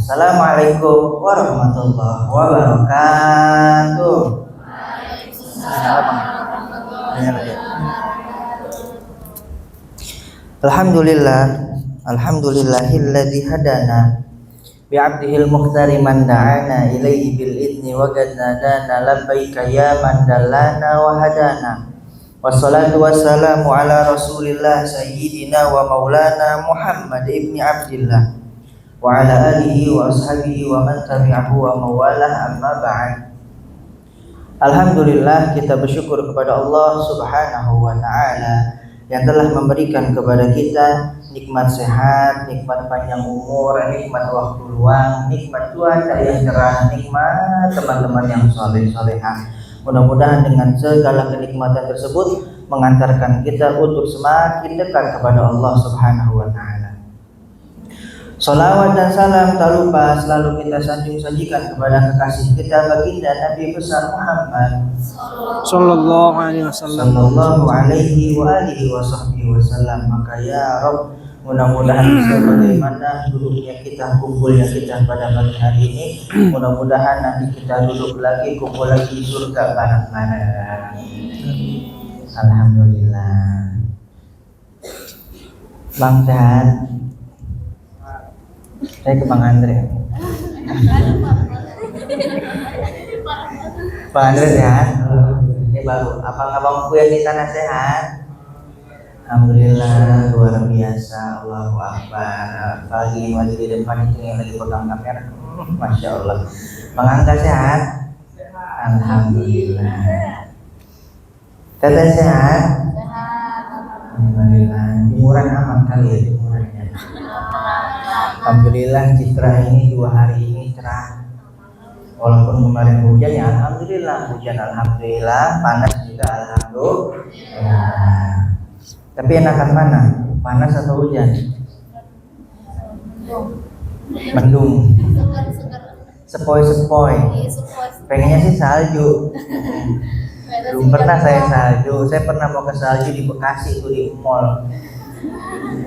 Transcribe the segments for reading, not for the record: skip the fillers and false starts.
Assalamualaikum warahmatullahi wabarakatuh. Alhamdulillahilladzi hadana bi'abdihil mukhtari man da'ana ilaihi bil idni wa gadnadana labbaika ya man dallana wa hadana. Wassalatu wassalamu ala rasulillah sayyidina wa maulana Muhammad ibni Abdillah wa ala alihi wa ashabihi wa man tabi'ahu wa mawalah, amma ba'd. Alhamdulillah, kita bersyukur kepada Allah subhanahu wa ta'ala yang telah memberikan kepada kita nikmat sehat, nikmat panjang umur, nikmat waktu luang, nikmat cuaca yang cerah, nikmat teman-teman yang soleh-solehah. Mudah-mudahan dengan segala kenikmatan tersebut mengantarkan kita untuk semakin dekat kepada Allah subhanahu wa ta'ala. Salawat dan salam tak lupa selalu kita sanjung-sajikan kepada kekasih kita baginda Nabi besar Muhammad Sallallahu alaihi wasallam. Sallallahu alaihi wa alihi wa sahbihi wasallam. Maka ya Rabb, mudah-mudahan sebagaimana duduknya kita, kumpulnya kita pada pagi hari ini, mudah-mudahan nanti kita duduk lagi, kumpul lagi di surga bareng-bareng. Alhamdulillah. Bang sehat? Saya ke Bang Andre. Bang Andre sehat? Ini baru. Abang-abangku yang di sana sehat? Alhamdulillah, luar biasa. Allahu Akbar. Pagi masih di depan itu yang lagi pegang kamera. Masya Allah. Bang Angga sehat? Alhamdulillah. Teteh sehat? Alhamdulillah. Jemuran aman kali ya jemurannya. Alhamdulillah, citra ini 2 hari ini cerah. Walaupun kemarin hujan ya alhamdulillah, hujan alhamdulillah, panas juga alhamdulillah. Tapi enakan mana? Panas atau hujan? Mendung. Sepoi-sepoi. Pengennya sih salju. Belum pernah saya salju. Saya pernah mau ke salju di Bekasi itu di mall.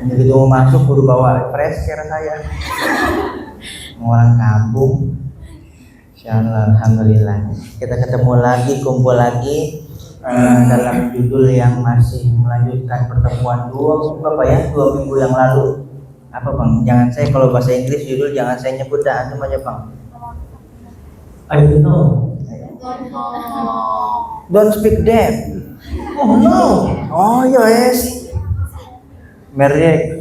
Begitu mau masuk kudu bawa fresh care saya. Orang kampung. Insyaallah, alhamdulillah. Kita ketemu lagi, kumpul lagi dalam judul yang masih melanjutkan pertemuan 2 minggu yang lalu. Apa Bang? Jangan saya kalau bahasa Inggris judul jangan saya nyebut dah, antum aja Bang. I don't know. Don't speak that. Oh no. Oh yes. Marriage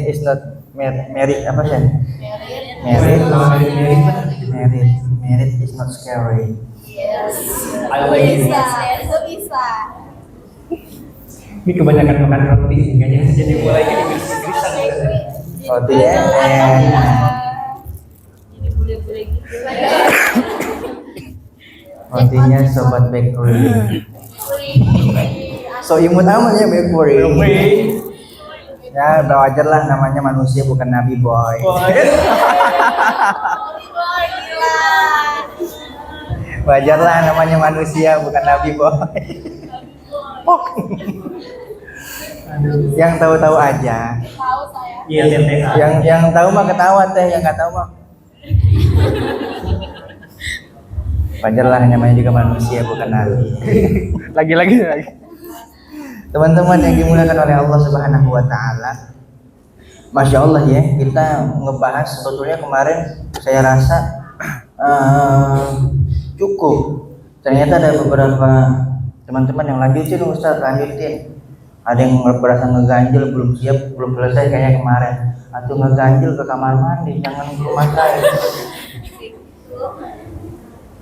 is not married apa sih? Married is not scary. Yes. I like it. Bisa. Ini kebanyakan makan roti sehingga jadi mulai ke Inggris-Inggrisan. Oh dia. Jadi bule-bule gitu. Artinya sobat bakery. So imut amat ya bakery. Ya udah wajar lah, namanya manusia bukan nabi boy. Wajar lah namanya manusia bukan nabi boy. Yang tahu-tahu aja. Tahu saya. Iya, TTA. Yang tahu mah ketawa teh, yang nggak tahu mah. Wajar lah namanya juga manusia bukan nabi. Lagi. Teman-teman yang dimuliakan oleh Allah Subhanahu wa taala. Masya Allah ya, kita ngebahas sebetulnya kemarin saya rasa cukup. Ternyata ada beberapa teman-teman yang lanjutin, Ustaz lanjutin. Ada yang berasa ngeganjel, belum siap, belum selesai kayaknya kemarin. Atau ngeganjel ke kamar mandi, jangan ke rumah saya.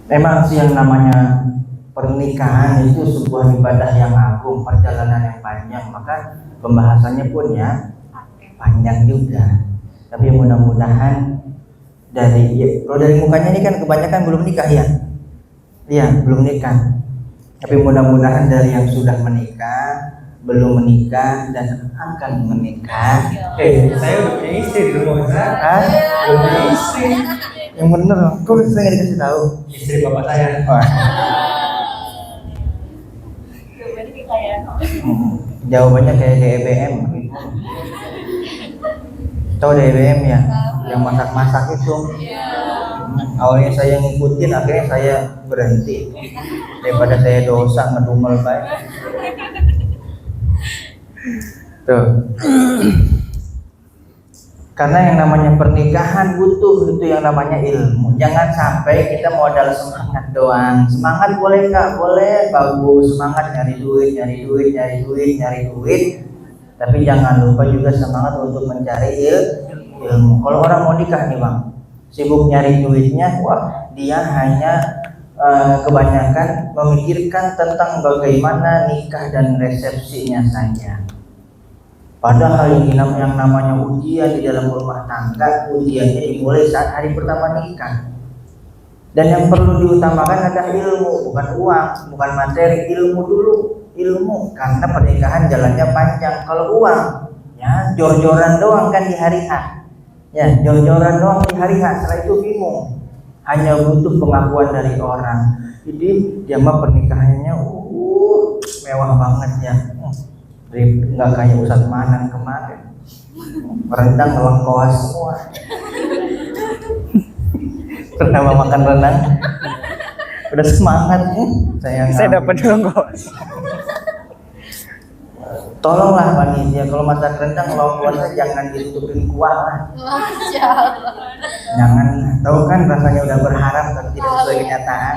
Memang sih yang namanya pernikahan itu sebuah ibadah yang agung, perjalanan yang panjang, maka pembahasannya pun ya panjang juga. Tapi mudah-mudahan dari mukanya ini kan kebanyakan belum nikah ya. Iya, belum nikah. Tapi mudah-mudahan dari yang sudah menikah, belum menikah dan akan menikah. Saya udah punya istri di rumah Ustaz. Hah? Udah punya istri. Yang bener, kok saya nggak dikasih tahu? Istri bapak saya. Wah. Jawabannya kayak DBM. Tahu DBM ya? yang masak-masak itu. Awalnya saya ngikutin, akhirnya saya berhenti daripada saya dosa ngedumel baik. Tuh. Karena yang namanya pernikahan butuh itu yang namanya ilmu. Jangan sampai kita modal semangat doang. Semangat boleh Kak, boleh, bagus. Semangat nyari duit. Tapi jangan lupa juga semangat untuk mencari ilmu. Kalau orang mau nikah nih Bang, sibuk nyari duitnya, wah dia hanya kebanyakan memikirkan tentang bagaimana nikah dan resepsinya saja. Padahal yang namanya ujian di dalam rumah tangga, ujiannya dimulai saat hari pertama nikah. Dan yang perlu diutamakan adalah ilmu, bukan uang, bukan materi, ilmu dulu, ilmu. Karena pernikahan jalannya panjang. Kalau uang, ya jor-joran doang kan di hari H. Ya, jor-joran doang di hari H. Setelah itu bingung. Hanya butuh pengakuan dari orang. Jadi dia mah pernikahannya mewah banget ya. Nggak kayak Ustadz Manan kemarin, rendang ngelengkoas semua. Pernah makan rendang, udah semangat. Saya dapat ngelengkoas. Tolonglah panitia, kalau masak rendang ngelengkoasnya jangan ditutupin kuah lah. Masya Allah. Jangan, tahu kan rasanya udah berharap tapi tidak sesuai kenyataan.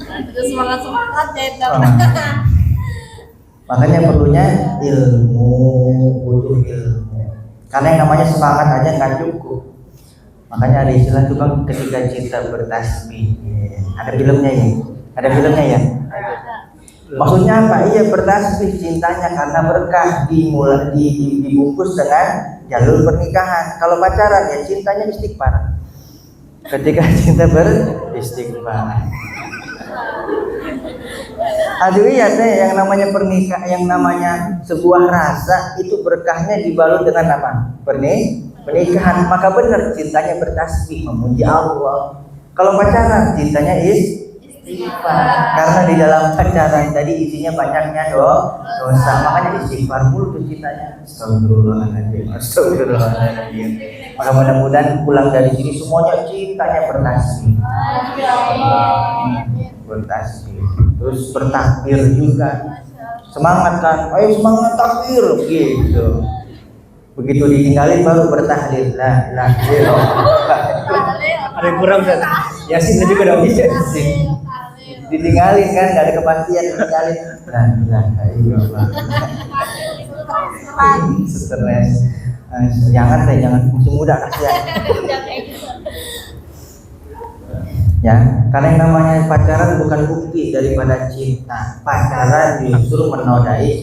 Terus semangat ya. Makanya perlunya ilmu, butuh ilmu. Karena yang namanya semangat aja nggak cukup. Makanya ada istilah tuh Bang, ketika cinta bertasbih. Ada filmnya ya? Ada filmnya ya? Maksudnya apa? Iya bertasbih cintanya karena berkah dibungkus dengan jalur pernikahan. Kalau pacaran ya cintanya istighfar. Ketika cinta beristighfar. Aduh iya teh, yang namanya pernikahan, yang namanya sebuah rasa itu berkahnya dibalut dengan apa? Pernikahan. Maka benar cintanya bertasbih memuji Allah. Kalau pacaran cintanya istighfar. Karena di dalam pacaran tadi isinya banyaknya dosa. Makanya istighfar mulu tuh cintanya. Astagfirullahaladzim. Maka mudah-mudahan pulang dari sini semuanya cintanya bertasbih. Bertasbih. Terus bertakbir juga. Semangat kan? Ayo semangat takbir gitu. Begitu ditinggalin baru bertahlil. La ilaha illallah. Ada yang kurang kan? Yasin juga dong. Yasin. Ditinggalin kan, nggak ada kepastian ditinggalin. La ilaha illallah. Stres. Jangan masih muda kasihan. Ya, karena yang namanya pacaran bukan bukti daripada cinta. Pacaran justru menodai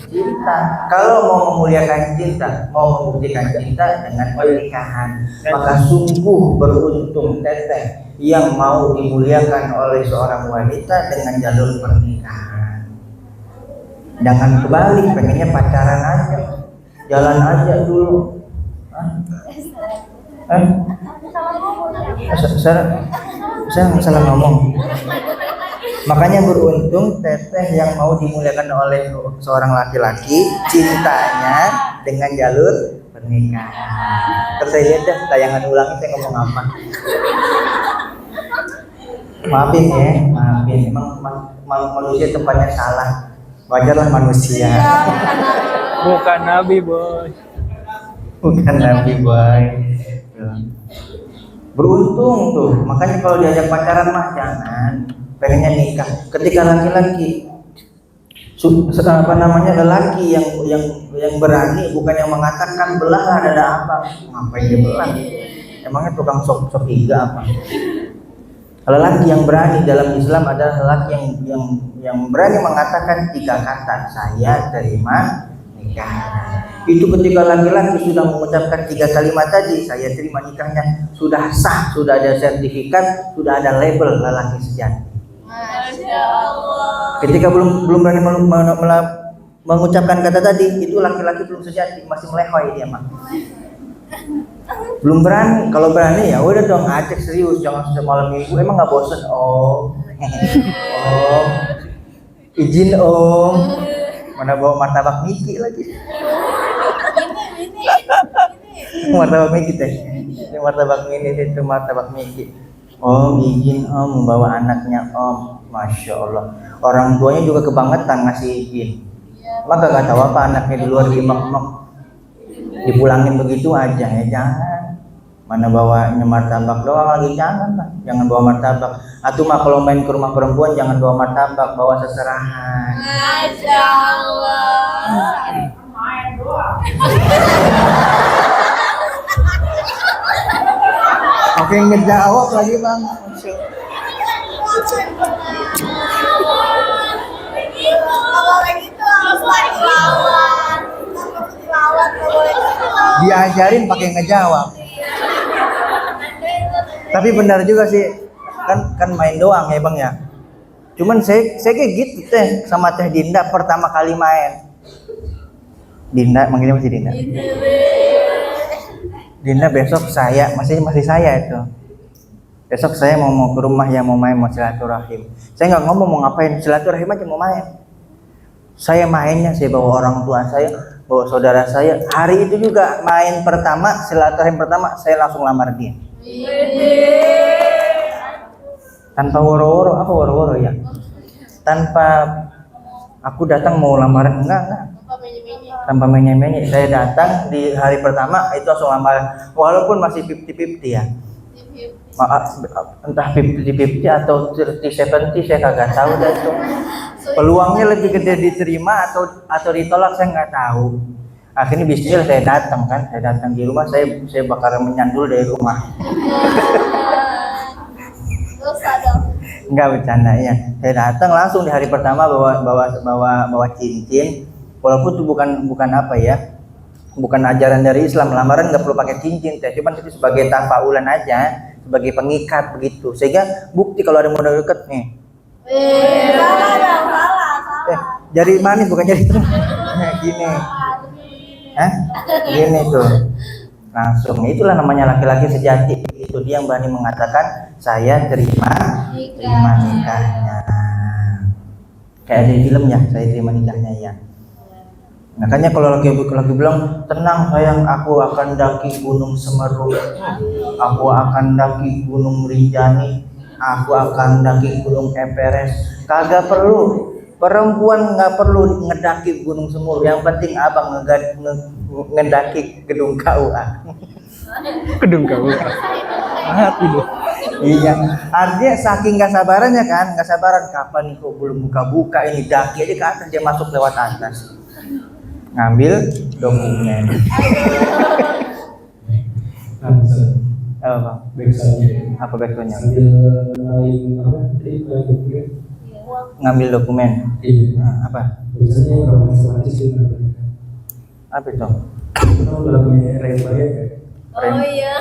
cinta. Kalau mau memuliakan cinta, mau membuktikan cinta dengan pernikahan, maka sungguh beruntung teteh yang mau dimuliakan oleh seorang wanita dengan jalur pernikahan. Jangan kebalik, pengennya pacaran aja, jalan aja dulu. Saya salah ngomong. Makanya beruntung teteh yang mau dimuliakan oleh seorang laki-laki cintanya dengan jalur pernikahan. Terus saya lihat dah tayangan ulang saya ngomong apa. Maafin ya, maafin. Emang manusia tempatnya salah. Wajarlah manusia. Bukan Nabi boy. Bukan Nabi boy. Beruntung tuh, makanya kalau diajak pacaran mah jangan, pengennya nikah. Ketika laki-laki, lelaki yang berani, bukan yang mengatakan belah ada apa, ngapain dia belah? Emangnya tukang sok iga apa? Lelaki yang berani dalam Islam adalah lelaki yang berani mengatakan 3 kata, saya terima nikah. Itu ketika laki-laki sudah mengucapkan 3 kalimat tadi, saya terima nikahnya, sudah sah, sudah ada sertifikat, sudah ada label lelaki sejati. Masya Allah. Ketika belum berani mengucapkan kata tadi, itu laki-laki belum sejati, masih melehoy dia mah. Belum berani. Kalau berani ya udah dong, ajak serius, jangan setiap malam minggu. Emang nggak bosen? Oh, izin om. Mana bawa martabak Miki lagi. Ini Martabak Miki teh. Ini martabak mini itu martabak Miki. Om izin om membawa anaknya om. Masya Allah. Orang tuanya juga kebangetan ngasih izin. Maka gak tahu apa anaknya di luar dimak-mak. Dipulangin begitu aja ya jangan. Mana bawanya martabak doang lagi jangan lah. Jangan bawa martabak. Atau mah kalau main ke rumah perempuan jangan bawa martabak, bawa seserahan. Masya Allah. Oke ngejawab lagi bang. Masya Allah. Kalau lagi itu harus lagi lawan. Lawan kalau lagi itu. Diajarin pakai ngejawab. Tapi benar juga sih, kan main doang ya bang ya. Cuman saya kayak gitu teh sama teh Dinda pertama kali main. Dinda manggilnya masih Dinda. Dinda besok saya masih saya itu. Besok saya mau ke rumah yang mau main mau silaturahim. Saya nggak ngomong mau ngapain, silaturahim aja mau main. Saya mainnya saya bawa orang tua saya, bawa saudara saya. Hari itu juga main pertama silaturahim pertama saya langsung lamar dia. Tanpa woro-woro, apa woro-woro ya? Tanpa aku datang mau lamaran enggak. Tanpa menye-menye, saya datang di hari pertama itu langsung lamaran. Walaupun masih 50-50 ya. Maaf, entah 50-50 atau 30-70 saya kagak tahu dah itu. Peluangnya lebih gede diterima atau ditolak saya nggak tahu. Akhirnya bismillah saya datang di rumah saya bakal menyandul dari rumah. Enggak bercanda ya. Saya datang langsung di hari pertama bawa cincin. Walaupun itu bukan apa ya. Bukan ajaran dari Islam, lamaran nggak perlu pakai cincin teh, cuman itu sebagai tafaulan aja, sebagai pengikat begitu. Sehingga bukti kalau ada modal deket nih. Salah. Jari manis bukan jari terus. Gini. Gini tuh. Langsung itulah namanya laki-laki sejati. Itu dia yang berani mengatakan saya terima nikahnya. Kayak ada di film ya, saya terima nikahnya ya. Makanya kalau lagi bilang tenang sayang, aku akan daki gunung Semeru, aku akan daki gunung Rinjani, aku akan daki gunung Everest. Kagak perlu, perempuan nggak perlu ngedaki gunung Semeru. Yang penting abang ngedaki gedung KUA. Kedung kau. Mati lu. Iya, artinya saking nggak sabarannya kan, nggak sabaran kapan nih kok belum buka ini daki aja ke atas dia masuk lewat atas. Ngambil dokumen. Apa bang? Apa backgroundnya? Ngambil dokumen. Apa? Apa itu? Oh iya.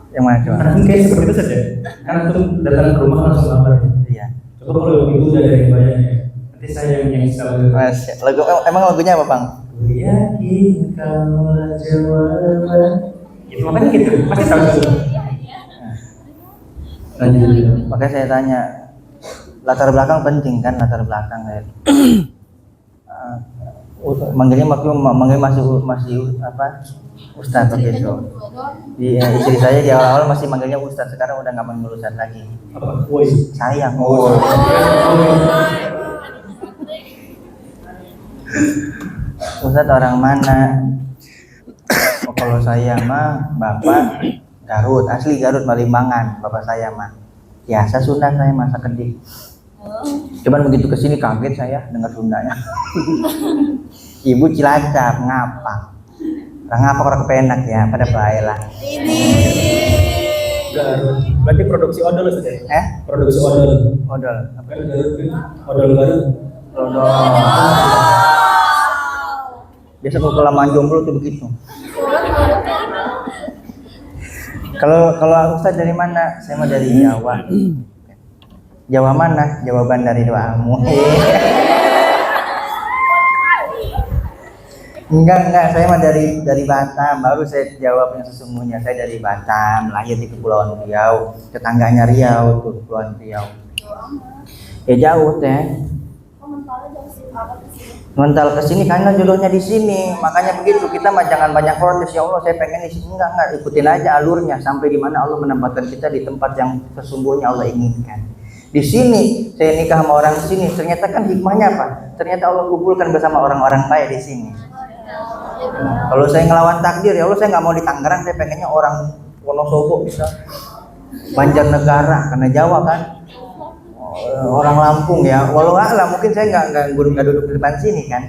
Yang mana coba? Karena kayak seperti itu saja. Karena tuh datang ke rumah langsung lamar. Iya. Coba kalau itu udah dari banyak. Nanti saya yang install. Mas, emang lagunya apa bang? Ku yakin kamu jawaban. Itu makanya gitu. Pasti tahu itu. Lanjut. Makanya saya tanya, latar belakang penting kan, latar belakang ya. Manggilnya masih apa? Ustadz begitu. Di istri saya di awal-awal masih manggilnya Ustadz, sekarang udah nggak manggil Ustadz lagi. Apa? Woi. Sayang. Ustadz orang mana? Oh, kalau saya mah bapak Garut, asli Garut Malimbangan, bapak saya mah. Biasa Sunda saya masa kedik. Cuman begitu kesini kaget saya dengar Sundanya. Ibu Cilacap ngapa? Orang ngapa orang kepenak ya, pada baik lah. Garut. Berarti produksi odol saja. Produksi odol. Odol. Apa Garut? Odol Garut. Odol. Biasa kalau kelamaan jomblo tuh begitu. Kalau Ustadz dari mana? Saya mah dari Jawa. Jawa mana? Jawaban dari doamu. Enggak, saya mah dari Batam. Baru saya jawab yang sesungguhnya. Saya dari Batam, lahir di Kepulauan Riau, tetangganya Riau tuh, Kepulauan Riau. Ya jauh teh. mentalnya jauh sih banget di sini. Mental ke sini karena jodohnya di sini. Makanya begitu, kita mah jangan banyak protes, ya Allah saya pengen di sini. Enggak, ikutin aja alurnya sampai di mana Allah menempatkan kita di tempat yang sesungguhnya Allah inginkan. Di sini saya nikah sama orang sini, ternyata kan hikmahnya apa? Ternyata Allah kumpulkan bersama orang-orang baik di sini. Kalau saya ngelawan takdir, ya Allah saya nggak mau di Tangerang, saya pengennya orang Wonosobo bisa, Banjarnegara karena Jawa kan, orang Lampung ya. Walau alam mungkin saya nggak duduk di depan sini kan.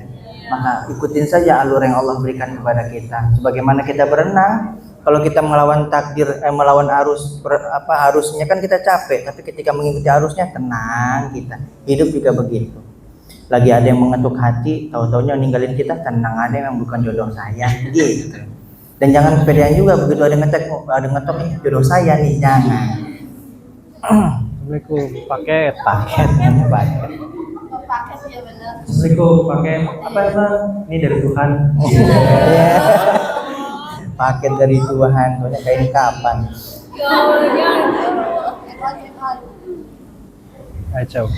Maka ikutin saja alur yang Allah berikan kepada kita. Sebagaimana kita berenang, kalau kita melawan takdir, melawan arus, arusnya kan kita capek. Tapi ketika mengikuti arusnya tenang kita. Hidup juga begitu. Lagi ada yang mengetuk hati, tahu-taunya ninggalin kita, tenang, ada yang bukan jodoh saya, gitu. Dan jangan kepedean juga begitu ada ngetok nih jodoh saya nih, jangan. Assalamualaikum, paket. Paket. Paket ya benar. Assalamualaikum, pakai apa emang? Ini dari Tuhan. Paket dari Tuhan, soalnya kayak ini kapan? Acau.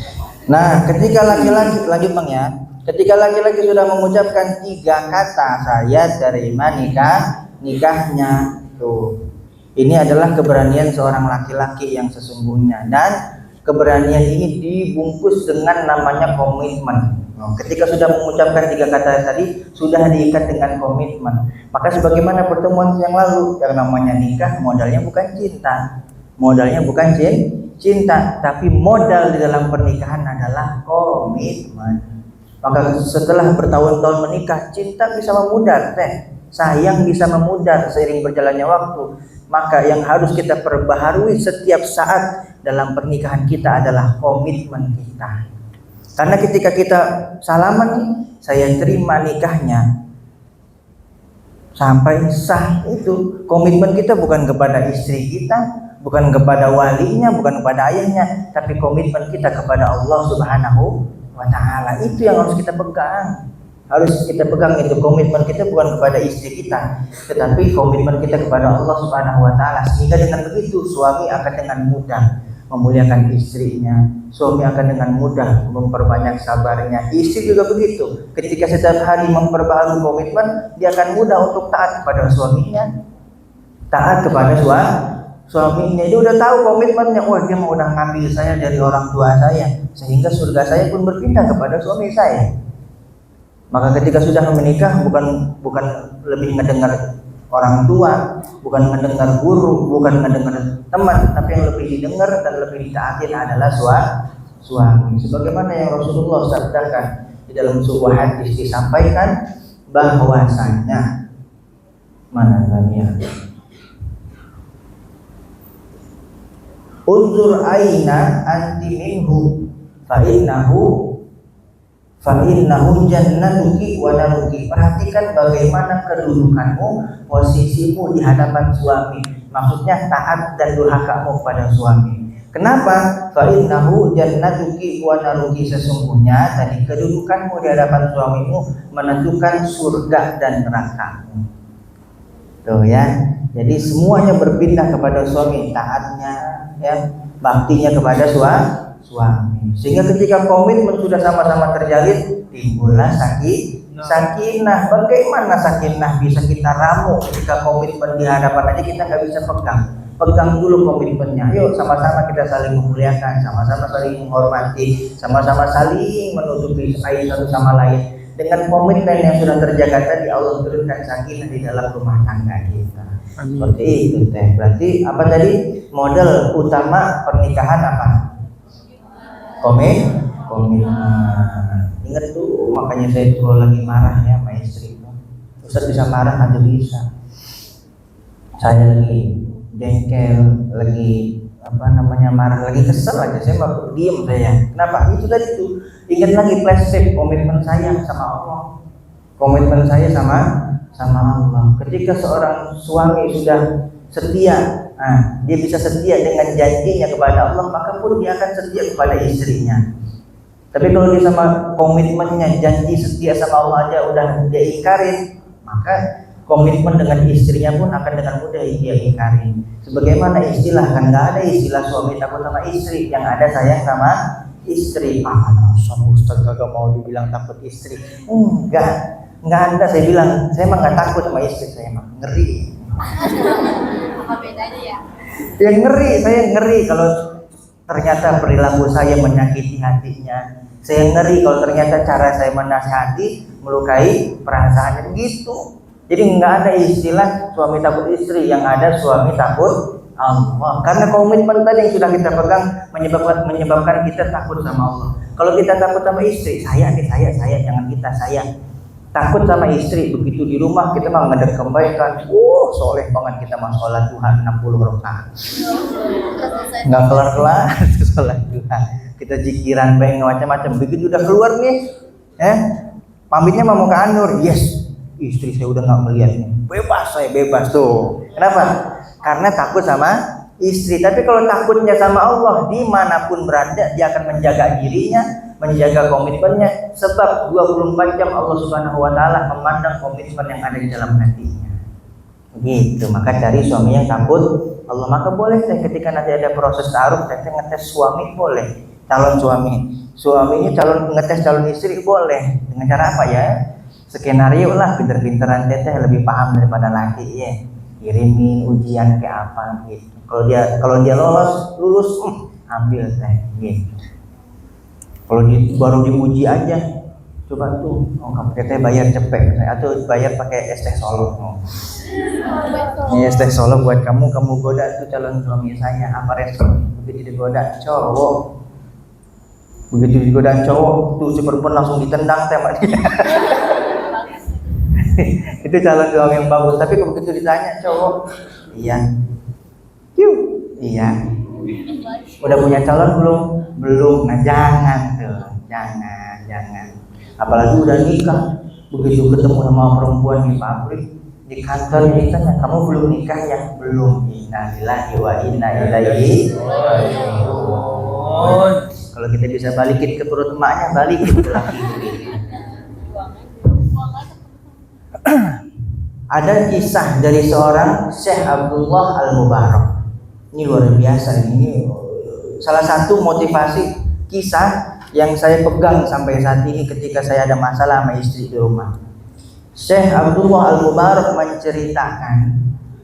Nah, ketika laki-laki, lanjut Bang ya. Ketika laki-laki sudah mengucapkan 3 kata, saya terima nikahnya tuh. Ini adalah keberanian seorang laki-laki yang sesungguhnya, dan keberanian ini dibungkus dengan namanya komitmen. Ketika sudah mengucapkan 3 kata tadi, sudah diikat dengan komitmen. Maka sebagaimana pertemuan yang lalu, yang namanya nikah modalnya bukan cinta. Modalnya bukan cinta, tapi modal di dalam pernikahan adalah komitmen. Maka setelah bertahun-tahun menikah, cinta bisa memudar, sayang bisa memudar seiring berjalannya waktu. Maka yang harus kita perbaharui setiap saat dalam pernikahan kita adalah komitmen kita. Karena ketika kita salaman nih, saya terima nikahnya, sampai sah, itu komitmen kita bukan kepada istri kita, bukan kepada walinya, bukan kepada ayahnya, tapi komitmen kita kepada Allah Subhanahu wa Ta'ala. Itu yang harus kita pegang. Harus kita pegang itu, komitmen kita bukan kepada istri kita, tetapi komitmen kita kepada Allah Subhanahu wa Ta'ala. Sehingga dengan begitu suami akan dengan mudah memuliakan istrinya, suami akan dengan mudah memperbanyak sabarnya, istri juga begitu. Ketika setiap hari memperbaharui komitmen, dia akan mudah untuk taat kepada suaminya, taat kepada suaminya. Dia udah tahu komitmennya, wah dia mau udah ngambil saya dari orang tua saya, sehingga surga saya pun berpindah kepada suami saya. Maka ketika sudah menikah, bukan lebih mendengar orang tua, bukan mendengar guru, bukan mendengar teman, tapi yang lebih didengar dan lebih ditaatin adalah suami. Sebagaimana yang Rasulullah sabdakan di dalam sebuah hadis, disampaikan bahwasanya mana namanya, unzur aina anti minhu fa innahu jannatuki wa naruki. Perhatikan bagaimana kedudukanmu, posisimu di hadapan suami. Maksudnya taat dan durhakamu kepada suami. Kenapa? Fa innahu jannatuki wa naruki. Sesungguhnya tadi kedudukanmu di hadapan suamimu menentukan surga dan nerakamu. Tuh ya. Jadi semuanya berpindah kepada suami, taatnya ya, baktinya kepada suami. Sehingga ketika komitmen sudah sama-sama terjalin, timbullah sakinah. Bagaimana sakinah bisa kita ramu ketika komitmen di hadapan aja kita nggak bisa pegang dulu komitmennya. Yuk sama-sama kita saling memuliakan, sama-sama saling menghormati, sama-sama saling menutupi aib satu sama lain. Dengan komitmen yang sudah terjaga tadi, Allah turunkan sakinah di dalam rumah tangga kita. Amin. Seperti itu teh. Berarti apa tadi? Modal utama pernikahan apa? Komitmen. Ingat tuh, makanya saya kalau lagi marah ya sama istri, Ustaz bisa marah aja bisa. Saya lagi jengkel, lagi marah, lagi kesel aja, saya mau diem saya. Kenapa? Itu tadi tuh. Ingat lagi flashback komitmen saya sama Allah. Komitmen saya sama Allah. Ketika seorang suami sudah setia, dia bisa setia dengan janjinya kepada Allah, maka pun dia akan setia kepada istrinya. Tapi kalau dia sama komitmennya, janji setia sama Allah aja udah dia ingkarin, maka komitmen dengan istrinya pun akan dengan mudah dia ingkarin. Sebagaimana istilah, kan nggak ada istilah suami takut sama istri, yang ada sayang sama istri. Sama Ustaz kagak mau dibilang takut istri. Enggak ada, saya bilang, saya emang nggak takut sama istri, saya emang ngeri. Apa bedanya ya? Ya ngeri, saya ngeri kalau ternyata perilaku saya menyakiti hatinya. Saya ngeri kalau ternyata cara saya menasihati melukai perasaannya gitu. Jadi nggak ada istilah suami takut istri, yang ada suami takut Allah. Karena komitmen tadi yang sudah kita pegang menyebabkan kita takut sama Allah. Kalau kita takut sama istri, saya, jangan kita, saya. Takut sama istri, begitu di rumah kita mah ngedek kebaikan, soleh banget kita mah sholat duha 60 rakaat, nggak kelar sholat duha, kita zikiran pengen macam-macam. Begitu udah keluar nih, pamitnya mau ke Anur, yes, istri saya udah nggak melihat nih, saya bebas tuh. Kenapa? Karena takut sama istri. Tapi kalau takutnya sama Allah, dimanapun berada dia akan menjaga dirinya, menjaga komitmennya, sebab 24 jam Allah Subhanahu wa taala memandang komitmen yang ada di dalam hatinya. Gitu, maka cari suami yang takut Allah. Maka boleh teh ketika nanti ada proses taruh, teh ngetes suami boleh. Calon suaminya ngetes calon istri boleh. Dengan cara apa ya? Skenario lah, pinter-pinteran teteh lebih paham daripada laki ya. Kirimin ujian kayak apa gitu. Kalau dia lulus, ambil teh gitu. Kalau baru diuji aja, coba tuh, kamu kita bayar cepet, atau bayar pakai es teh Solo. Ini es teh Solo buat kamu goda tuh calon suami saya. Apa respon? Begitu digoda cowok, tuh si perempuan langsung ditendang sama dia. Itu calon suami yang bagus. Tapi kalau begitu ditanya cowok, iya, udah punya calon belum. Nah jangan. Apalagi udah nikah, begitu ketemu sama perempuan di pabrik, di kantor ditanya, kamu belum nikah ya? Belum. Innalillahi wa inna ilaihi raji'un. Kalau kita bisa balikin ke perut emaknya, balikin ke laki. Ada kisah dari seorang Syekh Abdullah Al-Mubarak. Ini luar biasa, ini salah satu motivasi kisah yang saya pegang sampai saat ini ketika saya ada masalah sama istri di rumah. Syekh Abdullah Al-Mubarak menceritakan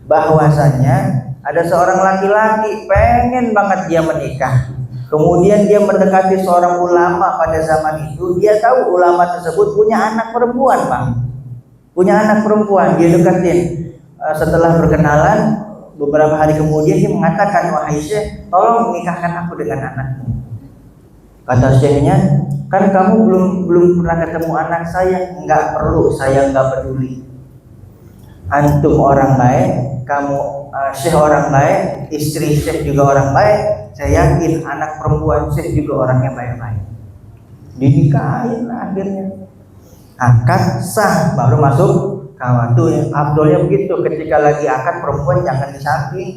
bahwasanya ada seorang laki-laki pengen banget dia menikah. Kemudian dia mendekati seorang ulama pada zaman itu. Dia tahu ulama tersebut punya anak perempuan, Bang. Dia deketin. Setelah berkenalan, beberapa hari kemudian dia mengatakan, wahai Syekh, tolong nikahkan aku dengan anakmu. Kata Syekhnya, kan kamu belum pernah ketemu anak saya. Enggak perlu, saya enggak peduli. Antum orang baik, kamu Syekh orang baik, istri Syekh juga orang baik. Saya yakin anak perempuan Syekh juga orangnya baik-baik. Dinikahin lah akhirnya. Akad sah, baru masuk kamar. Tuh yang Abdulnya begitu, ketika lagi akad perempuan jangan di samping,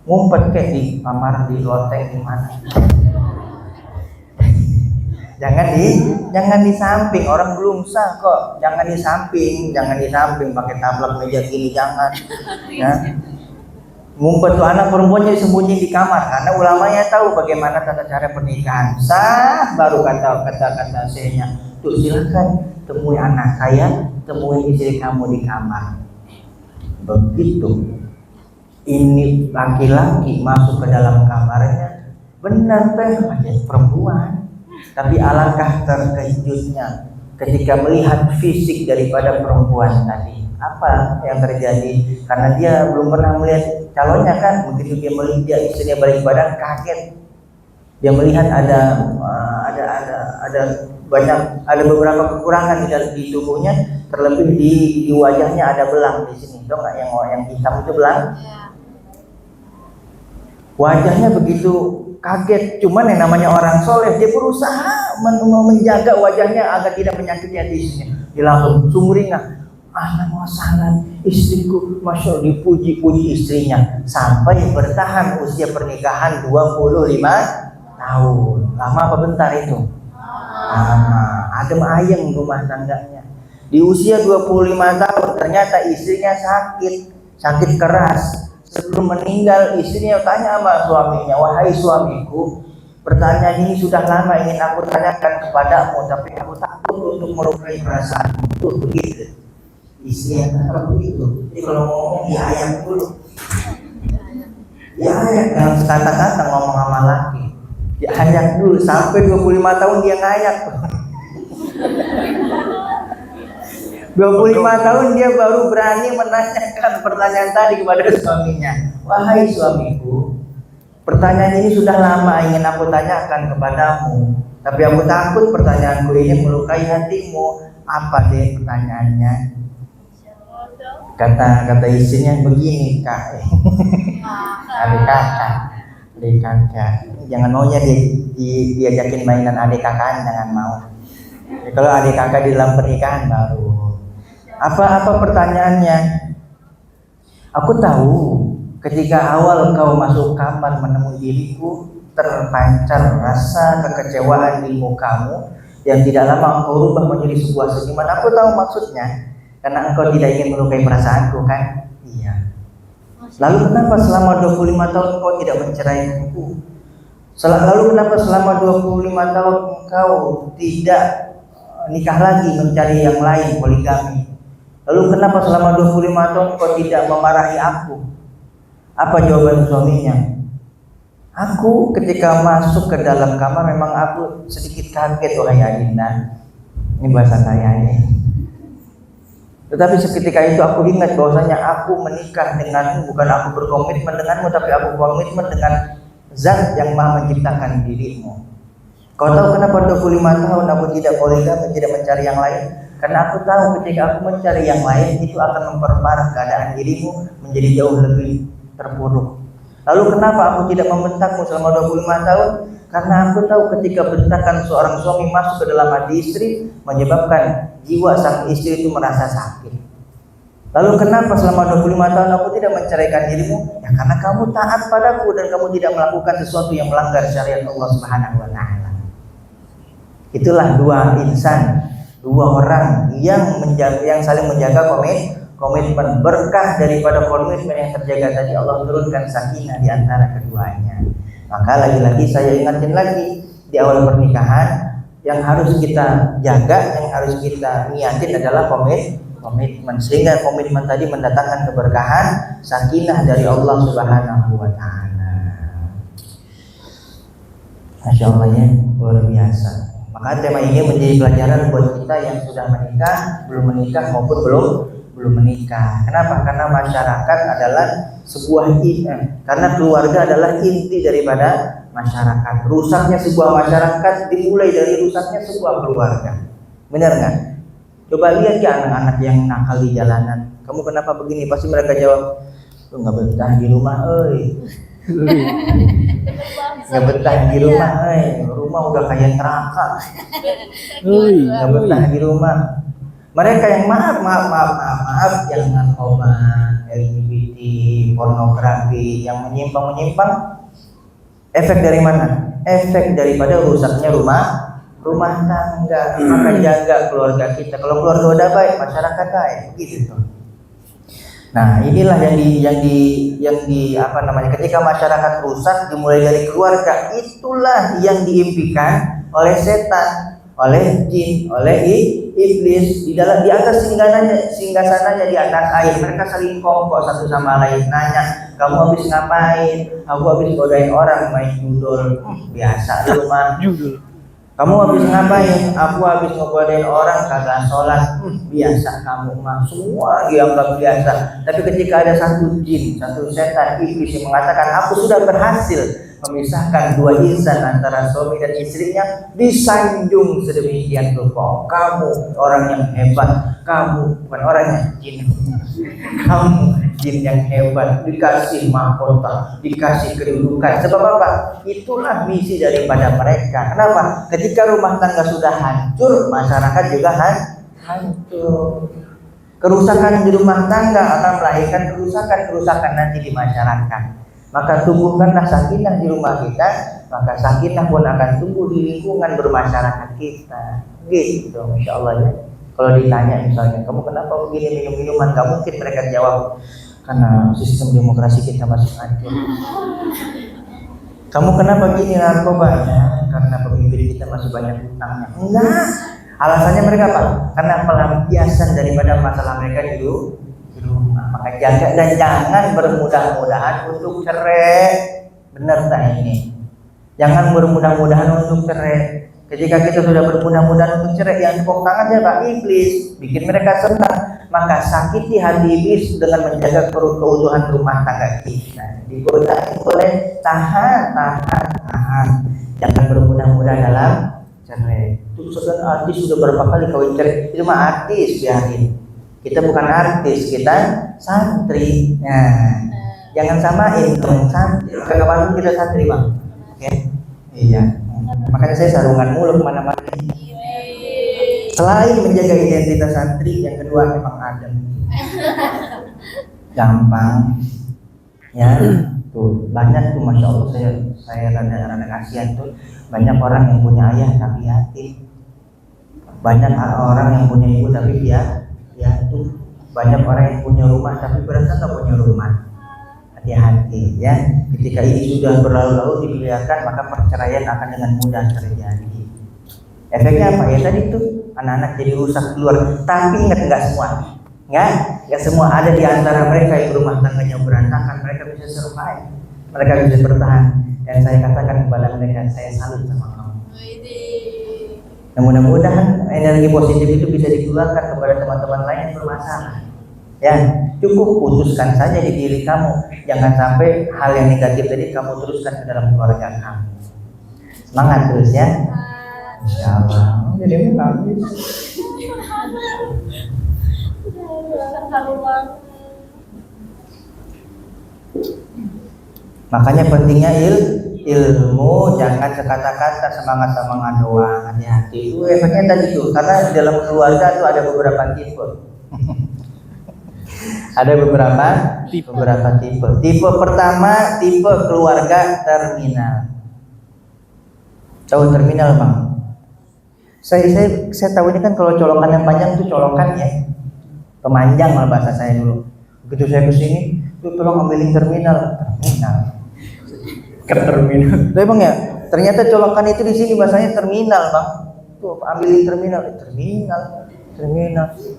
ngumpet kayak di kamar, di loteng, di mana. Jangan di samping, orang belum sah kok. Jangan di samping pakai tablak meja gini, jangan. Ya. Ngumpet tuh anak perempuannya sembunyi di kamar, karena ulamanya tahu bagaimana tata cara pernikahan. Sah, baru kata Syekhnya, tuh silakan temui anak saya, temui istri kamu di kamar. Begitu ini laki-laki masuk ke dalam kamarnya, benar teh ada perempuan. Tapi alangkah terkejutnya ketika melihat fisik daripada perempuan tadi. Apa yang terjadi? Karena dia belum pernah melihat calonnya kan. Begitu dia melihat istrinya balik badan, kaget. Dia melihat ada beberapa kekurangan di tubuhnya, terlebih di wajahnya ada belang di sini. Tahu nggak yang hitam itu belang? Wajahnya begitu kaget. Cuman yang namanya orang soleh, dia berusaha menjaga wajahnya agar tidak menyakiti hati istrinya. Dia langsung sumringah, ahlan wa sahlan, istriku, masya Allah, dipuji-puji istrinya sampai bertahan usia pernikahan 25 tahun. Lama apa bentar itu? Lama. Adem ayem rumah tangganya. Di usia 25 tahun ternyata istrinya sakit keras. Sebelum meninggal istrinya tanya sama suaminya, wahai suamiku, pertanyaan ini sudah lama ingin aku tanyakan kepadamu, tapi aku takut untuk melukai perasaanmu. Tuh begitu. Istri yang kata begitu. Jadi kalau ngomong ya ayam dulu. Ya ayam, jangan sekata-kata ngomong sama laki. Ya ayak dulu, sampai 25 tahun dia ngayak. 25 tahun dia baru berani menanyakan pertanyaan tadi kepada suaminya. Wahai suamiku, pertanyaan ini sudah lama ingin aku tanyakan kepadamu, tapi aku takut pertanyaanku ini melukai hatimu. Apa deh pertanyaannya? Kata istrinya begini, Kak. Adik kakak. Jangan maunya diajakin mainan adik kakak, jangan mau. Jadi kalau adik kakak di dalam pernikahan baru. Apa pertanyaannya? Aku tahu ketika awal kau masuk kamar menemui diriku, terpancar rasa kekecewaan di mukamu yang tidak lama engkau rubah menjadi sebuah senyuman. Aku tahu maksudnya, karena engkau tidak ingin melukai perasaanku, kan? Iya. Lalu kenapa selama 25 tahun engkau tidak menceraikanku? Lalu kenapa selama 25 tahun engkau tidak nikah lagi, mencari yang lain, poligami? Lalu kenapa selama 25 tahun engkau tidak memarahi aku? Apa jawaban suaminya? Aku ketika masuk ke dalam kamar memang aku sedikit kaget, wahai Adinda. Ini bahasa saya ini. Tetapi seketika itu aku ingat bahwasanya aku menikah denganmu, bukan aku berkomitmen denganmu, tapi aku berkomitmen dengan Zat yang Maha menciptakan dirimu. Kau tahu kenapa 25 tahun aku tidak poligami, tidak mencari yang lain? Karena aku tahu ketika aku mencari yang lain itu akan memperparah keadaan dirimu menjadi jauh lebih terpuruk. Lalu kenapa aku tidak membentakmu selama 25 tahun? Karena aku tahu ketika bentakan seorang suami masuk ke dalam hati istri menyebabkan jiwa sang istri itu merasa sakit. Lalu kenapa selama 25 tahun aku tidak menceraikan dirimu? Ya karena kamu taat padaku dan kamu tidak melakukan sesuatu yang melanggar syariat Allah Subhanahu wa taala. Itulah dua insan, dua orang yang saling menjaga komitmen. Berkah daripada komitmen yang terjaga tadi, Allah turunkan sakinah di antara keduanya. Maka lagi-lagi saya ingatin lagi, di awal pernikahan yang harus kita jaga, yang harus kita niatin adalah komitmen, sehingga komitmen tadi mendatangkan keberkahan, sakinah dari Allah Subhanahu wa taala. Masya Allah ya, luar biasa. Maka tema ini menjadi pelajaran buat kita yang sudah menikah, belum menikah maupun belum menikah. Kenapa? Karena masyarakat adalah sebuah karena keluarga adalah inti daripada masyarakat. Rusaknya sebuah masyarakat dimulai dari rusaknya sebuah keluarga. Benar nggak? Coba lihat ya anak-anak yang nakal di jalanan. Kamu kenapa begini? Pasti mereka jawab, lu nggak betah di rumah, nggak betah di rumah, rumah udah kayak neraka. Nggak betah di rumah. Mereka yang maaf, yang narkoba, LGBT, pornografi, yang menyimpang, efek dari mana? Efek daripada rusaknya rumah tangga. Maka jaga keluarga kita. Kalau keluarga udah baik, masyarakat baik, gitu. Nah, inilah ketika masyarakat rusak dimulai dari keluarga, itulah yang diimpikan oleh setan, oleh jin, oleh iblis di atas singgasananya di atas air. Mereka saling kongkok satu sama lain, nanya, kamu habis ngapain? Aku habis godain orang main judul. Biasa lu mah. Kamu habis ngapain? Aku habis ngegodain orang kagak sholat. Biasa kamu mah. Semua dianggap biasa. Tapi ketika ada satu jin, satu setan, iblis yang mengatakan aku sudah berhasil memisahkan dua insan antara suami dan istrinya, disanjung sedemikian rupa. Kamu orang yang hebat, kamu bukan orang yang jin. Kamu jin yang hebat, dikasih mahkota, dikasih kedudukan. Sebab apa? Itulah misi daripada mereka. Kenapa? Ketika rumah tangga sudah hancur, masyarakat juga hancur. Kerusakan di rumah tangga akan melahirkan kerusakan nanti di masyarakat. Maka tumbuhkanlah sakinah di rumah kita, maka sakinah pun akan tumbuh di lingkungan bermasyarakat kita. Gitu, Masya Allah ya. Kalau ditanya misalnya, kamu kenapa begini minum minuman? Gak mungkin mereka jawab, karena sistem demokrasi kita masih hancur. Kamu kenapa gini narkoba? Ya, karena pemimpin kita masih banyak hutangnya. Enggak. Alasannya mereka apa? Karena pelampiasan daripada masalah mereka di rumah. Maka jaga dan jangan bermudah-mudahan untuk cerai. Benar tak ini? Jangan bermudah-mudahan untuk cerai. Ketika kita sudah bermudah-mudahan untuk cerai, yang tepuk tangan siapa? Iblis. Bikin mereka senang. Maka sakiti hati iblis dengan menjaga keutuhan rumah tangga kita. Digodain boleh, tahan. Jangan bermudah-mudahan dalam cerai. Itu saudara artis sudah berapa kali kawin cerai? Itu mah artis, biarin. Kita bukan artis, kita santri. Nah, jangan samain dong santri. Kapan kita santri bang? Oke? Iya. Makanya saya sarungan mulu kemana-mana. Selain menjaga identitas santri, yang kedua memang adem. Gampang. Ya, tuh banyak tuh masya Allah saya rada kasihan tuh banyak orang yang punya ayah tapi yatim. Banyak orang yang punya ibu tapi piatu. Banyak orang yang punya rumah tapi berasa nggak punya rumah. Hati-hati ya. Ketika ini sudah berlalu-lalu dibiarkan maka perceraian akan dengan mudah terjadi. Efeknya apa ya tadi tuh anak-anak jadi rusak keluar. Tapi ingat nggak semua ada di antara mereka yang rumah tangganya berantakan mereka bisa survive, mereka bisa bertahan. Dan saya katakan kepada mereka saya salut sama kamu. Nah, mudah-mudahan energi positif itu bisa dikeluarkan kepada teman-teman lain yang bermasalah. Ya, cukup putuskan saja di diri kamu. Jangan sampai hal yang negatif tadi kamu teruskan ke dalam keluarga kamu. Semangat terus ya. Insyaallah. Jadi bagus. Makanya pentingnya ilmu, jangan sekata-kata semangat doang. Hati-hati. Itu efeknya tadi tuh, karena di dalam keluarga tuh ada beberapa tipe. Ada beberapa tipe. Tipe pertama, tipe keluarga terminal. Tahu terminal bang? Saya tahu ini kan kalau colokan yang panjang itu colokan ya, pemanjang malah bahasa saya dulu. Begitu saya kesini, tuh tolong ambilin terminal. Ke terminal. Tapi bang ya, ternyata colokan itu di sini bahasanya terminal bang. Tuh ambilin terminal.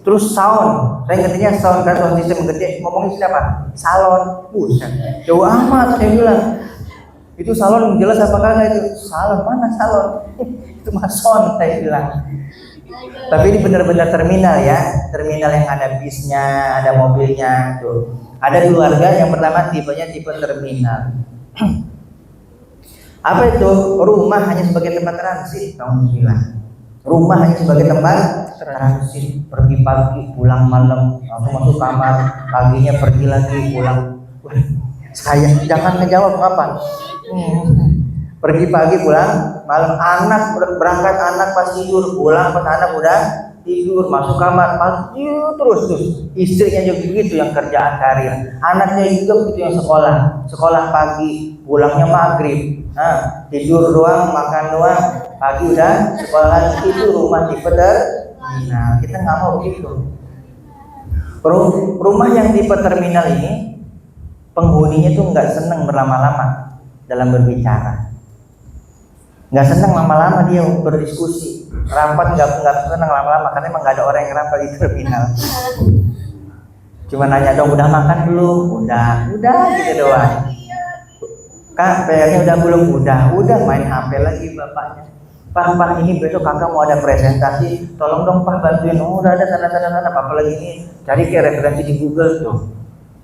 Terus sound, saya ngertinya sound kan sound system gede. Ngomongin siapa? Salon. Buset, jauh amat saya bilang. Itu salon jelas apa kagak itu? Salon mana salon? Itu mason saya bilang. Tapi ini benar-benar terminal ya, terminal yang ada bisnya, ada mobilnya tuh. Ada keluarga yang pertama tipenya tipe terminal. Apa itu? Rumah hanya sebagai tempat transit, kamu bilang. Rumah hanya sebagai tempat transit, pergi pagi, pulang malam, langsung masuk kamar, paginya pergi lagi, pulang. Saya jangan ngejawab apa. Pergi pagi pulang malam, anak berangkat anak pas tidur, pulang pas anak udah tidur, masuk kamar pagi terus istrinya juga begitu yang kerjaan karir, anaknya juga begitu yang sekolah pagi, pulangnya maghrib, tidur doang, makan doang, pagi udah sekolah. Itu rumah tipe terminal. Kita nggak mau begitu. Rumah yang tipe terminal ini penghuninya tuh nggak senang berlama-lama dalam berbicara, nggak senang lama-lama dia berdiskusi, rapat nggak senang lama-lama karena emang nggak ada orang yang rapat di terminal. Cuma nanya dong, udah makan belum? Udah gitu doang. Kak, PR-nya udah belum? Udah main HP lagi bapaknya. Pak, ini besok kakak mau ada presentasi, tolong dong Pak bantuin. Oh, udah ada sana, apa lagi ini? Cari ke referensi di Google tuh.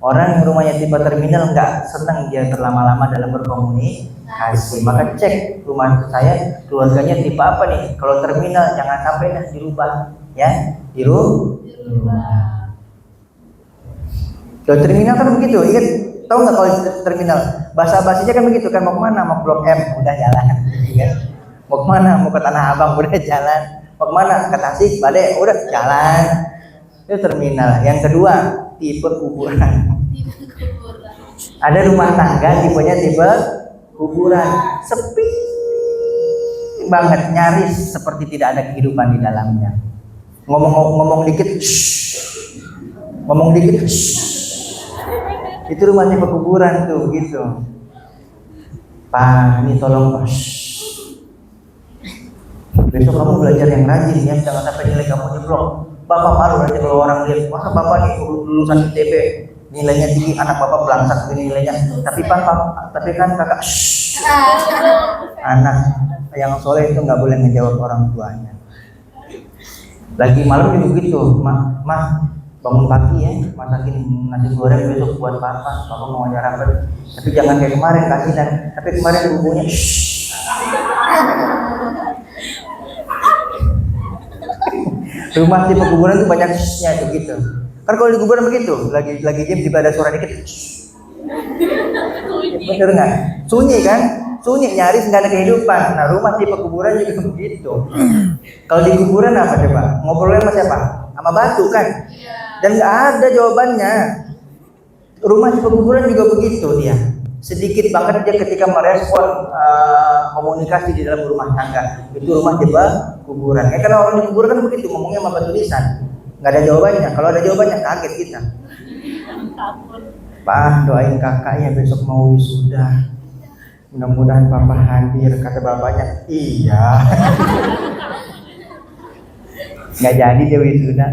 Orang yang rumahnya tipe terminal nggak senang dia terlama-lama dalam berkomunikasi. Maka cek rumah saya, keluarganya tipe apa nih? Kalau terminal jangan sampai dirubah, ya, dirubah. Kalau terminal kan begitu, ingat, tahu nggak kalau terminal? Bahasa-bahasanya kan begitu kan, mau kemana? Mau Blok M, udah jalan. Mau kemana? Mau ke Tanah Abang, udah jalan. Mau kemana? Ke Tasik, Bade, udah jalan. Itu terminal. Yang kedua, tipe kuburan. Ada rumah tangga tipenya tipe kuburan, sepi banget, nyaris seperti tidak ada kehidupan di dalamnya. Ngomong dikit, ngomong dikit. Itu rumah tipe kuburan tuh gitu. Pak, ini tolong Pak. Besok kamu belajar yang rajin ya, jangan sampai nilai kamu jeblok. Bapak malu nanti kalau orang lihat, masa bapak nih lulusan ITB nilainya tinggi, anak bapak belangsak nilainya. Tapi kan kakak, anak yang soleh itu nggak boleh ngejawab orang tuanya. Lagi malam juga gitu, mah bangun pagi ya, masakin nasi goreng besok buat papa mau ngajar apa. Tapi jangan kayak kemarin kasihan. Tapi kemarin bumbunya rumah di pekuburan itu banyak nya itu gitu. Kan kalau di kuburan begitu, lagi jam tiba ada suara dikit. Bener nggak? Sunyi kan? Sunyi, nyaris nggak ada kehidupan. Nah rumah di pekuburan juga begitu. Kalau di kuburan apa coba? Ngobrolnya sama siapa? Sama batu kan? Dan nggak ada jawabannya. Rumah di pekuburan juga begitu dia. Sedikit banget dia ketika merespon komunikasi di dalam rumah tangga. Itu rumah di kuburan. Karena orang di kuburan kan begitu ngomongnya sama batu lisan. Nggak ada jawabannya. Kalau ada jawabannya kaget kita. Pak, doain kakak ya besok mau wisuda. Mudah-mudahan papa hadir. Kata bapaknya, iya. Nggak jadi dia wisuda.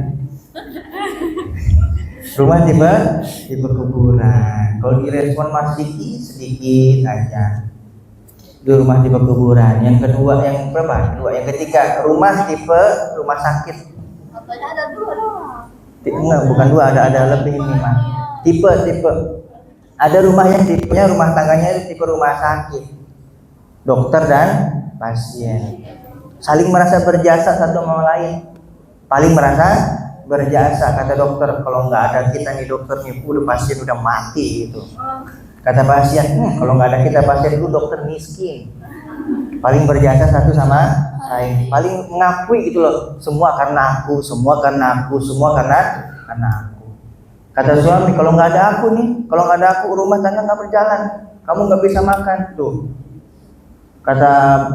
Rumah tipe kuburan. Kalau direspon masih sedikit aja. Di rumah tipe kuburan. Yang kedua, yang berapa? Yang ketiga, rumah tipe rumah sakit. Katanya ada 2 doang. Enggak, bukan 2, ada lebih ini mah. Tipe. Ada rumah yang tipenya rumah tangganya tipe rumah sakit. Dokter dan pasien. Saling merasa berjasa satu sama lain. Paling merasa berjasa, kata dokter, kalau nggak ada kita nih dokter nih, udah pasien udah mati gitu. Kata pasien, kalau nggak ada kita pasien itu dokter miskin. Paling berjasa satu sama lain, paling mengakui gitu loh, semua karena aku, semua karena aku. Kata suami, kalau nggak ada aku nih, kalau nggak ada aku rumah tangga nggak berjalan, kamu nggak bisa makan tuh. Kata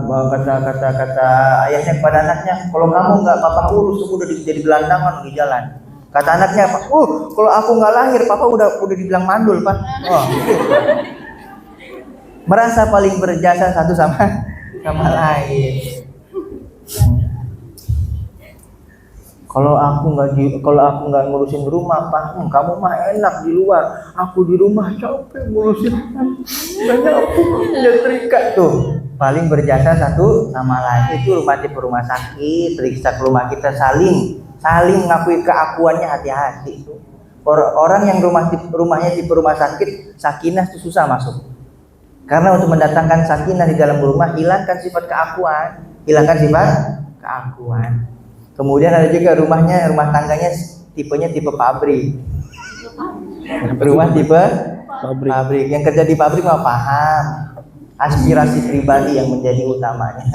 ayahnya kepada anaknya, kalau kamu nggak papa urus, udah jadi gelandangan di jalan. Kata anaknya, kalau aku nggak lahir, papa udah dibilang mandul pak. Merasa paling berjasa satu sama lain. Kalau aku nggak ngurusin rumah, Pak, kamu mah enak di luar. Aku di rumah capek ngurusin. Banyak aku nyetrika tuh. Paling berjasa satu sama lain. Itu rumah tipe rumah sakit. Periksa ke rumah kita saling mengakui keakuannya, hati-hati. Orang yang rumahnya tipe rumah sakit, sakinah itu susah masuk. Karena untuk mendatangkan sakinah di dalam rumah, hilangkan sifat keakuan. Kemudian ada juga rumah tangganya tipenya tipe pabrik. Rumah tipe pabrik. Yang kerja di pabrik mah paham aspirasi pribadi yang menjadi utamanya.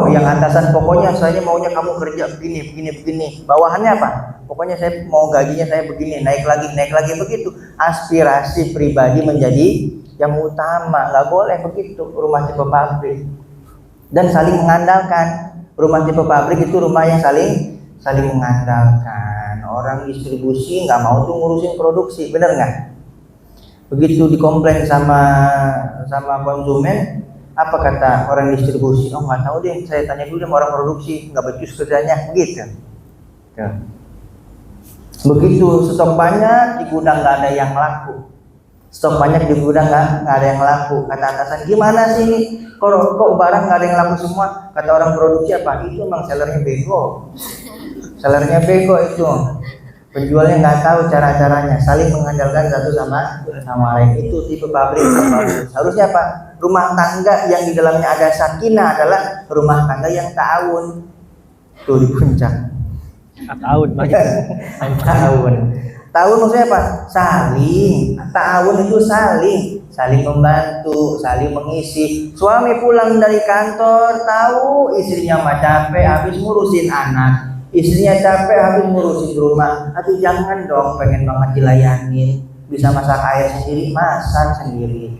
Yang atasan pokoknya saya maunya kamu kerja begini. Bawahannya apa? Pokoknya saya mau gajinya saya begini, naik lagi begitu. Aspirasi pribadi menjadi yang utama. Nggak boleh begitu rumah tipe pabrik. Dan saling mengandalkan. Rumah tipe pabrik itu rumah yang saling mengandalkan. Orang distribusi nggak mau tuh ngurusin produksi, bener nggak? Begitu dikomplain sama konsumen, apa kata orang distribusi? Oh nggak tahu deh, saya tanya dulu sama orang produksi, nggak becus kerjanya, begitu. Begitu stok banyak di gudang nggak ada yang laku. Stok banyak di gudang nggak ada yang laku. Kata atasan, gimana sih ini? Kok barang nggak ada yang laku semua? Kata orang produksi apa? Itu emang sellernya bego. Sellernya bego itu. Penjualnya nggak tahu cara-caranya. Saling mengandalkan satu sama lain. Itu tipe pabrik. Harusnya apa? Rumah tangga yang di dalamnya ada sakinah adalah rumah tangga yang ta'awun. Tuh di puncak. Tahun banyak. Ta'awun maksudnya apa? Saling. Ta'awun itu saling membantu, saling mengisi. Suami pulang dari kantor tahu istrinya mah capek habis ngurusin anak, istrinya capek habis ngurusin rumah. Aduh jangan dong, pengen banget dilayanin. Bisa masak air sendiri, masak sendiri.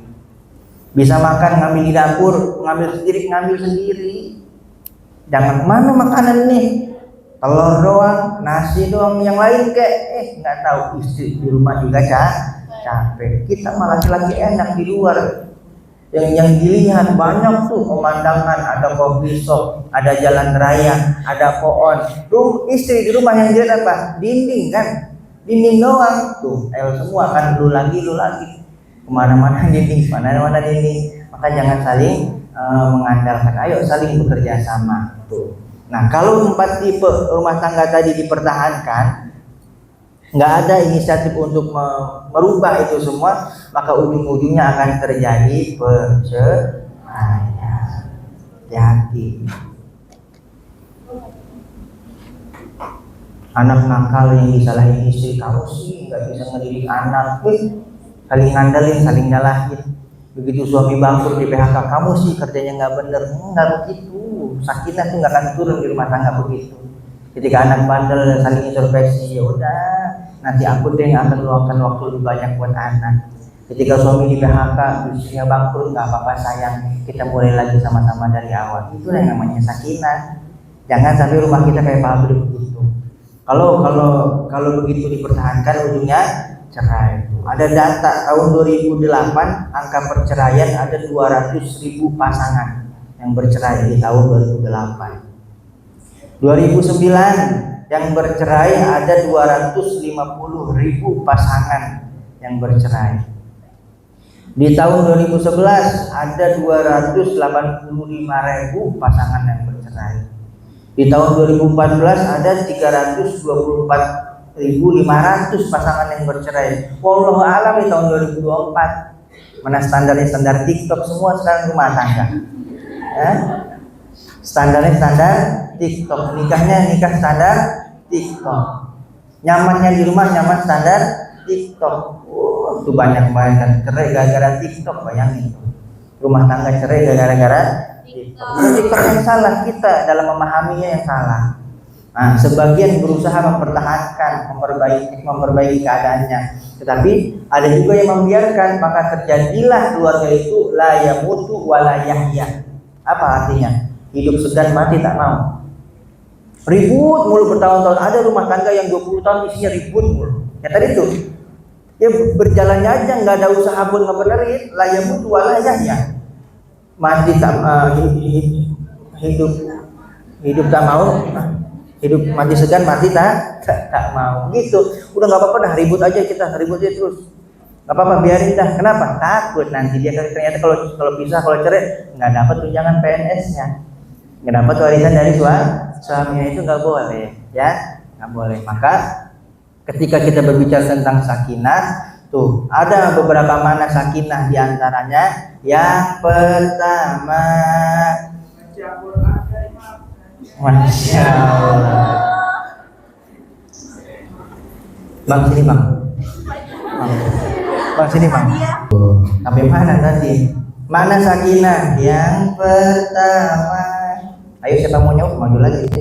Bisa makan ngambil di dapur, ngambil sendiri. Jangan mana makanan nih? Telur doang, nasi doang, yang lain kayak nggak tahu, istri di rumah juga capek. Kita malah laki-laki enak di luar yang dilihat banyak tuh pemandangan, ada coffee shop, ada jalan raya, ada pohon. Istri di rumah yang dilihat apa? Dinding kan, dinding doang tuh, semua kan lu lagi kemana-mana dinding, kemana-mana dinding. Maka jangan saling mengandalkan, ayo saling bekerja sama tuh. Nah, kalau 4 tipe rumah tangga tadi dipertahankan, nggak ada inisiatif untuk merubah itu semua, maka ujung-ujungnya akan terjadi perceraian. Hati-hati. Anak nakal yang disalahin istri, kamu sih nggak bisa ngedidik anak, saling ngandalin, saling nyalahin. Begitu suami bangkrut di PHK, kamu sih kerjanya nggak bener. Nggak begitu. Sakinah tuh nggak akan turun di rumah tangga begitu. Ketika anak bandel saling introspeksi, ya udah, nanti aku deh yang akan luangkan waktu lebih banyak buat anak. Ketika suami di PHK, istrinya bangkrut, nggak apa-apa sayang, kita mulai lagi sama-sama dari awal. Itulah yang namanya sakinah. Jangan sampai rumah kita kayak pabrik begitu. Kalau begitu dipertahankan, ujungnya cerai. Ada data tahun 2008, angka perceraian ada 200.000 pasangan yang bercerai di tahun 2008. 2009 yang bercerai ada 250.000 pasangan yang bercerai. Di tahun 2011 ada 285.000 pasangan yang bercerai. Di tahun 2014 ada 324.500 pasangan yang bercerai. Wallahu a'lam di tahun 2024. Mana standar TikTok semua sekarang rumah tangga. Standarnya standar TikTok, nikah standar TikTok, nyamannya di rumah nyaman standar TikTok. Itu banyak banget cerai gara-gara TikTok, bayangin rumah tangga cerai gara-gara TikTok. TikTok yang salah, kita dalam memahaminya yang salah. Nah, sebagian berusaha mempertahankan, memperbaiki keadaannya, tetapi ada juga yang membiarkan, maka terjadilah keluarga itu la yamutu wa la yahya. Apa artinya? Hidup segan, mati tak mau. Ribut mulu bertahun-tahun. Ada rumah tangga yang 20 tahun isinya ribut mulu. Ya tadi tuh, ya berjalannya aja, nggak ada usaha pun ngebenerin. La yamutu wa la yahya. Mati tak hidup tak mau. Hidup mati segan, mati tak mau. Gitu. Udah nggak apa-apa dah, ribut aja kita, ribut aja terus. Nggak apa-apa, biarin dah. Kenapa? Takut nanti dia ternyata kalau pisah, kalau cerai nggak dapat tunjangan PNS-nya, nggak dapat warisan dari suaminya. Itu nggak boleh, ya, nggak boleh. Maka ketika kita berbicara tentang sakinah, tuh ada beberapa makna sakinah, diantaranya yang pertama, Masya Allah. Bang sini bang. Bang sini bang. Sampai mana tadi? Mana sakinah? Yang pertama. Ayo siapa mau nyaut, maju lagi.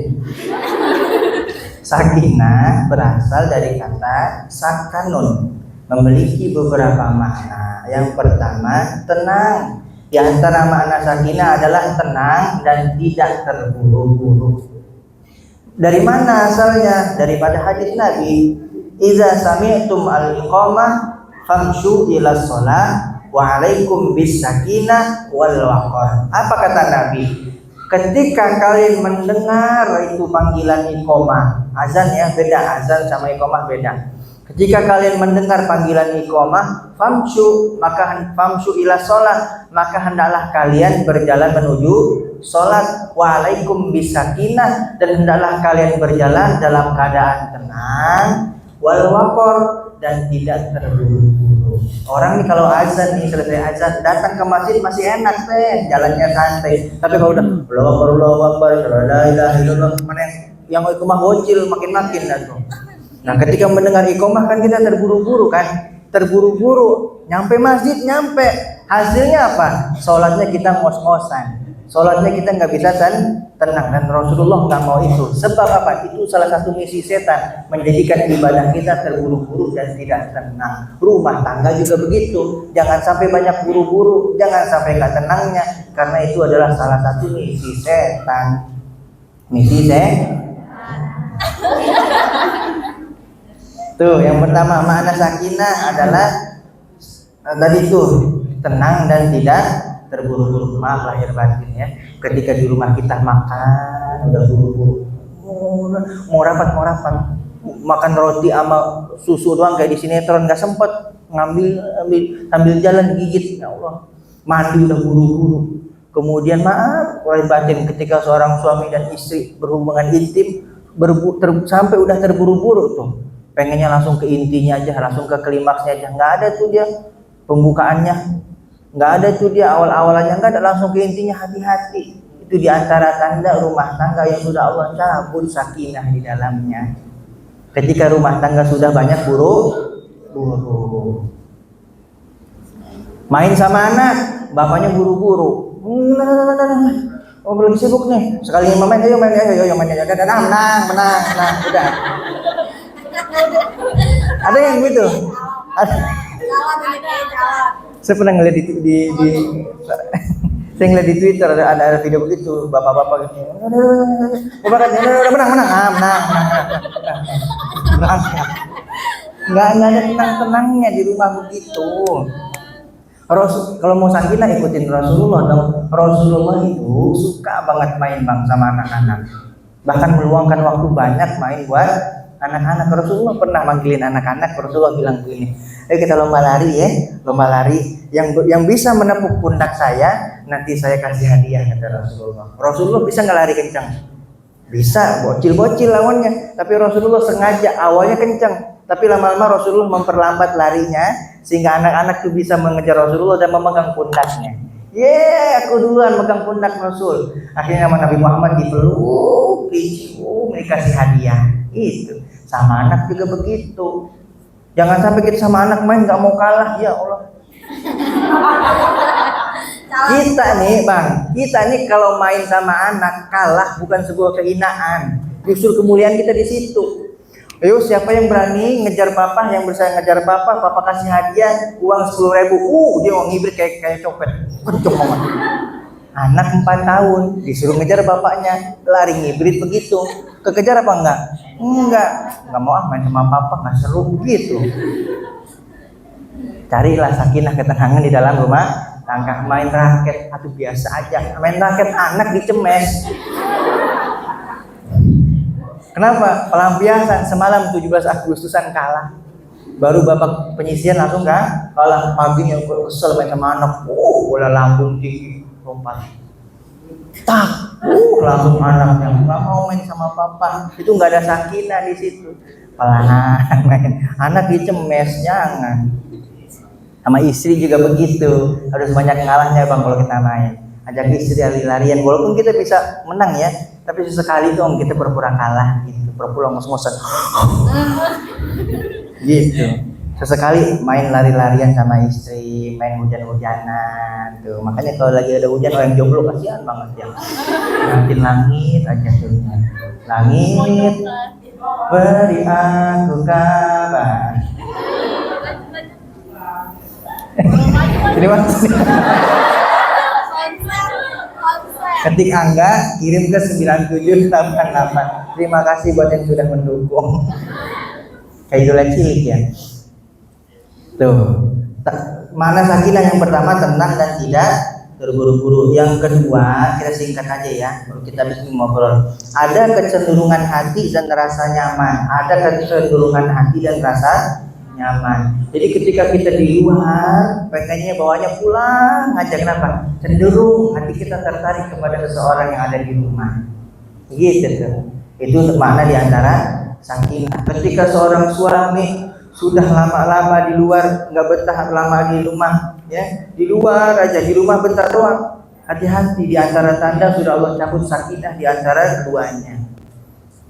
Sakinah berasal dari kata sakanun, memiliki beberapa makna. Yang pertama, tenang. Di antara makna sakinah adalah tenang dan tidak terburu-buru. Dari mana asalnya? Daripada hadis Nabi, "Idza sami'tum al-iqamah famshu ila shalah wa 'alaikum bis sakinah wal waqar." Apa kata Nabi? Ketika kalian mendengar itu panggilan iqamah, azan ya, beda, azan sama iqamah beda. Ketika kalian mendengar panggilan iqamah, famshu ila shalah, maka hendaklah kalian berjalan menuju salat, wa 'alaikum bis sakinah, dan hendaklah kalian berjalan dalam keadaan tenang, wal waqar, dan tidak terburu-buru. Orang nih kalau azan nih, selesai azan datang ke masjid masih enak teh, jalannya santai. Tapi kalau udah Allahu Akbar, la ilaha illallah, mana yang iqamah bocil makin dah tuh. Nah, ketika mendengar iqamah kan kita terburu-buru kan? Terburu-buru, nyampe masjid nyampe. Hasilnya apa? Salatnya kita ngos-ngosan. Salatnya kita nggak bisa tenang, dan Rasulullah nggak mau itu. Sebab apa? Itu salah satu misi setan, menjadikan ibadah kita terburu-buru dan tidak tenang. Rumah tangga juga begitu. Jangan sampai banyak buru-buru, jangan sampai nggak tenangnya, karena itu adalah salah satu misi setan. Misi setan. Tuh, yang pertama makna sakinah adalah tadi tuh tenang dan tidak terburu-buru. Maaf lahir batin ya. Ketika di rumah kita makan udah buru-buru. Mau rapat. Makan roti sama susu doang kayak di sinetron, nggak sempet ngambil sambil jalan gigit. Ya Allah, mandi udah buru-buru. Kemudian maaf lahir batin ketika seorang suami dan istri berhubungan intim sampai udah terburu-buru tuh, pengennya langsung ke intinya aja, langsung ke klimaksnya aja, nggak ada tuh dia pembukaannya, nggak ada tuh dia awal-awalannya, nggak ada, langsung ke intinya. Hati-hati, itu diantara tanda rumah tangga yang sudah Allah cabut sakinah di dalamnya. Ketika rumah tangga sudah banyak buru-buru, main sama anak, bapaknya buru-buru. Oh belum sibuk nih, sekali main, ayo main, menang, udah. Ada yang gitu? Saya pernah ngeliat saya ngeliat di Twitter ada video begitu, bapak-bapak gitu. Menang. Nggak ada tenang-tenangnya di rumah begitu. Kalau mau sakinah ikutin Rasulullah dong. Rasulullah itu suka banget main sama anak-anak. Bahkan meluangkan waktu banyak main buat anak-anak. Rasulullah pernah manggilin anak-anak. Rasulullah bilang begini, ayo kita lomba lari ya, lomba lari. Yang bisa menepuk pundak saya, nanti saya kasih hadiah, kata Rasulullah. Rasulullah bisa nggak lari kencang? Bisa, bocil-bocil lawannya. Tapi Rasulullah sengaja awalnya kencang, tapi lama-lama Rasulullah memperlambat larinya sehingga anak-anak tuh bisa mengejar Rasulullah dan memegang pundaknya. Aku duluan megang pundak Rasul. Akhirnya sama Nabi Muhammad dipeluk, dicium, dikasih hadiah. Itu sama anak juga begitu. Jangan sampai kita sama anak main nggak mau kalah, ya Allah. Kita nih kalau main sama anak kalah bukan sebuah kehinaan, justru kemuliaan kita di situ. Ayo siapa yang berani ngejar papa, yang bisa ngejar papa kasih hadiah uang 10.000. Dia mau ngibrit kayak copet, kenceng banget. Anak 4 tahun disuruh ngejar bapaknya, lari ngibrit begitu. Kekejar apa enggak? Enggak mau main sama papa, nggak seru gitu. Carilah sakinah ketenangan di dalam rumah tangga. Main raket, atau biasa aja. Main raket anak dicemes. Kenapa? Pelampiasan semalam 17 Agustusan kalah. Baru babak penyisian langsung kalah. Paginya kesel main sama anak. Bola lambung tinggi, lompat. Langsung anaknya nggak mau main sama papa. Itu nggak ada sakinah di situ. Pelan main. Anak dicemes, jangan. Sama istri juga begitu, harus banyak ngalahnya bang kalau kita main. Ajak istri lari-larian, walaupun kita bisa menang ya, tapi sesekali dong kita pura-pura kalah gitu, pura-pura ngos-ngosan gitu. Sesekali main lari-larian sama istri, main hujan-hujanan tuh. Makanya kalau lagi ada hujan orang jomblo kasihan banget ya. Nanti langit aja tuh. Langit beri aku kabar. Terima kasih. Ketik Angga kirim ke 9788. Terima kasih buat yang sudah mendukung. Kayak idola cilik ya. Tuh. Mana sakinah yang pertama, tenang dan tidak terburu-buru. Yang kedua, kita singkat aja ya. Kita bisa ngobrol. Ada kecenderungan hati dan rasa nyaman. Ada kecenderungan hati dan rasa nyaman. Jadi ketika kita di luar, pengennya bawanya pulang aja. Kenapa? Cenderung hati kita tertarik kepada seseorang yang ada di rumah. Gitu tuh. Itu untuk makna diantara sakinah. Ketika seorang suami sudah lama-lama di luar, nggak betah lama di rumah, ya di luar aja, di rumah bentar doang. Hati-hati, diantara tanda sudah Allah cabut sakinah diantara keduanya.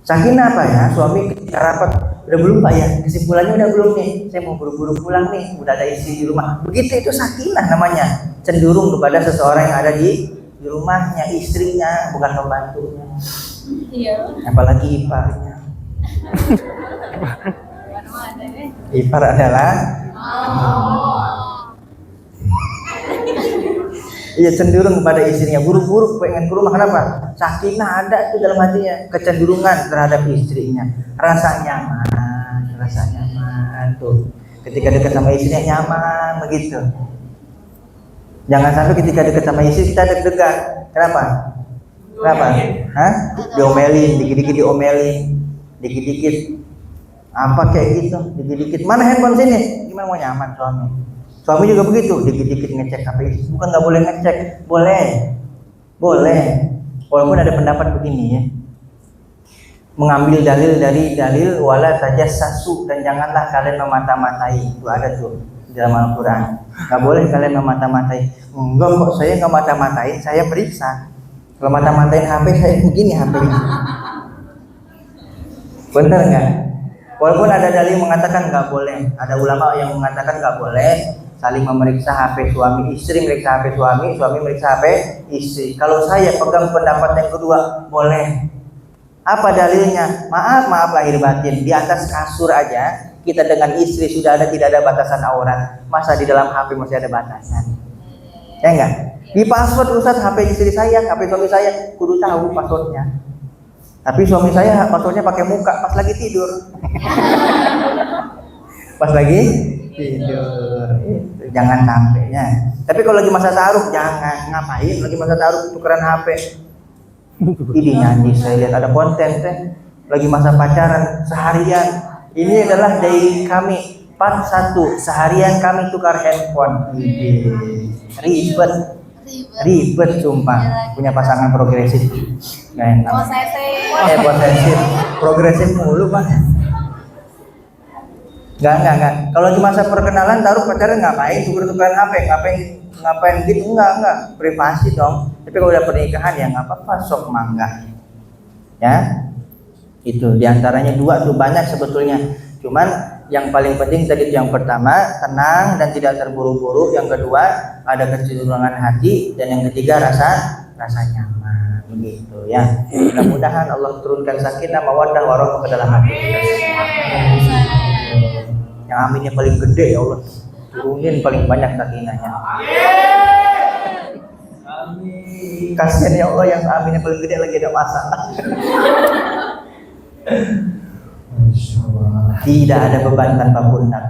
Sakinah apa ya? Suami ketika rapat, udah belum Pak ya? Kesimpulannya udah belum nih? Saya mau buru-buru pulang nih, udah ada istri di rumah. Begitu, itu sakinah namanya. Cenderung kepada seseorang yang ada di rumahnya, istrinya, bukan pembantunya. Iya. Apalagi iparnya. Ipar adalah iya, cenderung kepada istrinya, buru-buru pengen ke rumah. Kenapa? Sakinah ada itu dalam hatinya, kecenderungan terhadap istrinya, rasa nyaman tuh. Ketika dekat sama istrinya nyaman begitu. Jangan sampai ketika dekat sama istri kita deg-degan. Kenapa? Kenapa? Hah? Diomelin, dikit-dikit diomelin, dikit-dikit apa kayak gitu, dikit-dikit. Mana handphone sini? Gimana mau nyaman suami? Suami juga begitu, dikit-dikit ngecek HP istri. Bukan nggak boleh ngecek, boleh, boleh. Walaupun ada pendapat begini ya. Mengambil dalil dari dalil wala tajassasu, dan janganlah kalian memata-matai. Itu ada tuh di dalam Al-Quran. Nggak boleh kalian memata-matai. Enggak kok, saya nggak mata-matain, saya periksa. Kalau mata-matain HP saya begini HP-nya. Bener nggak? Walaupun ada dalil mengatakan nggak boleh, ada ulama yang mengatakan nggak boleh saling memeriksa HP suami istri, meriksa HP suami, suami meriksa HP istri. Kalau saya pegang pendapat yang kedua, boleh. Apa dalilnya? Maaf lahir batin, di atas kasur aja kita dengan istri sudah ada, tidak ada batasan aurat. Masa di dalam HP masih ada batasan? Ya enggak? Di password Ustaz HP istri saya, HP suami saya, kudu tahu passwordnya. Tapi suami saya passwordnya pakai muka pas lagi tidur. Pas lagi tidur. Jangan sampai ya. Tapi kalau lagi masa taruh jangan. Ngapain lagi masa taruh tukeran HP? Ini nyanyi, saya lihat ada konten teh lagi masa pacaran seharian. Ini adalah dari kami part 1, seharian kami tukar handphone. Ribet sumpah. Punya pasangan progresif nggak enak. Posesif progresif mulu Pak. Enggak. Kalau di masa perkenalan taruh pacaran ngapain tuker-tukeran HP, ngapain gitu, enggak, privasi dong. Tapi kalau udah pernikahan ya nggak apa-apa, sok mangga. Ya, itu diantaranya 2 tuh, banyak sebetulnya. Cuman yang paling penting tadi yang pertama tenang dan tidak terburu-buru. Yang kedua ada kecenderungan hati, dan yang ketiga rasa nyaman. Begitu ya. Mudah-mudahan Allah turunkan sakinah, mawaddah, warahmah ke dalam hati kita semua. Yang aminnya paling gede ya Allah, turunin paling banyak sakinahnya. Kasihan ya Allah, yang aminnya paling gede lagi ada masalah. Tidak ada beban tanpa pundak.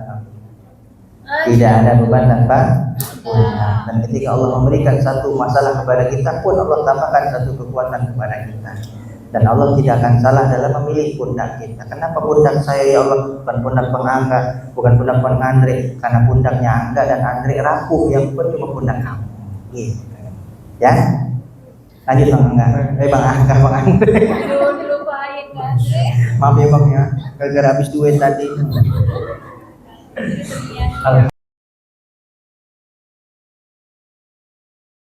Tidak ada beban tanpa pundak. Dan ketika Allah memberikan satu masalah kepada kita pun, Allah tambahkan satu kekuatan kepada kita. Dan Allah tidak akan salah dalam memilih pundak kita. Kenapa pundak saya ya Allah? Bukan pundak Bang Angga, bukan pundak Bang Andre. Karena pundaknya Angga dan Andre rapuh, yang pun cuma pundak kamu. Gitu. Ya, lanjut Bang Angga. Bang Angga, Bang Andre. Dilupain Kak Andre. Maaf ya Bang ya, gara-gara habis duit tadi.